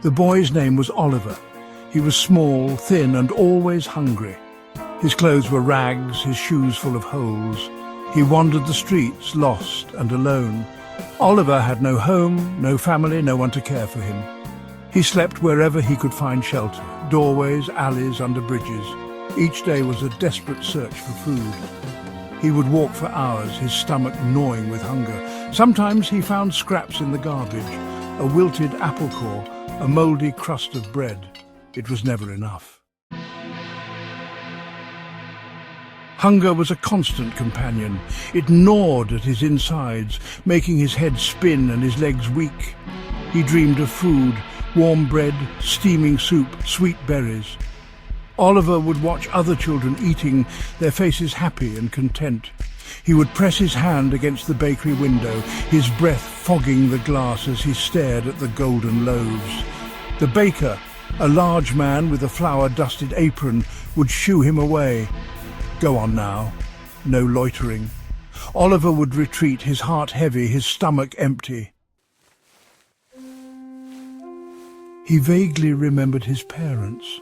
The boy's name was Oliver. He was small, thin, and always hungry. His clothes were rags, his shoes full of holes. He wandered the streets, lost and alone. Oliver had no home, no family, no one to care for him. He slept wherever he could find shelter, doorways, alleys, under bridges. Each day was a desperate search for food. He would walk for hours, his stomach gnawing with hunger. Sometimes he found scraps in the garbage, a wilted apple core, a mouldy crust of bread. It was never enough. Hunger was a constant companion. It gnawed at his insides, making his head spin and his legs weak. He dreamed of food, warm bread, steaming soup, sweet berries. Oliver would watch other children eating, their faces happy and content. He would press his hand against the bakery window, his breath fogging the glass as he stared at the golden loaves. The baker, a large man with a flour-dusted apron, would shoo him away. Go on now. No loitering. Oliver would retreat, his heart heavy, his stomach empty. He vaguely remembered his parents.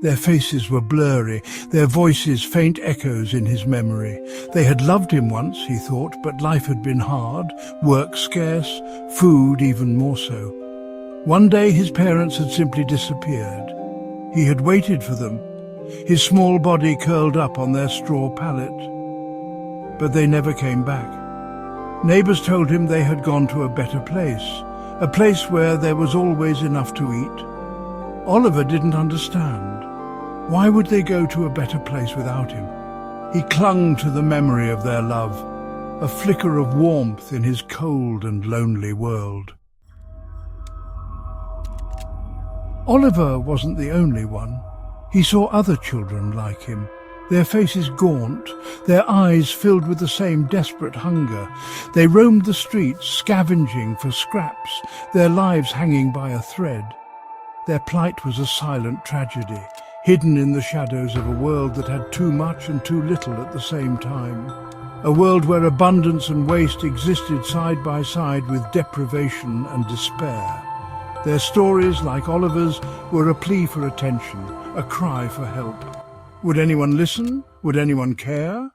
Their faces were blurry, their voices faint echoes in his memory. They had loved him once, he thought, but life had been hard, work scarce, food even more so. One day his parents had simply disappeared. He had waited for them, his small body curled up on their straw pallet. But they never came back. Neighbours told him they had gone to a better place, a place where there was always enough to eat. Oliver didn't understand. Why would they go to a better place without him? He clung to the memory of their love, a flicker of warmth in his cold and lonely world. Oliver wasn't the only one. He saw other children like him, their faces gaunt, their eyes filled with the same desperate hunger. They roamed the streets, scavenging for scraps, their lives hanging by a thread. Their plight was a silent tragedy, hidden in the shadows of a world that had too much and too little at the same time. A world where abundance and waste existed side by side with deprivation and despair. Their stories, like Oliver's, were a plea for attention, a cry for help. Would anyone listen? Would anyone care?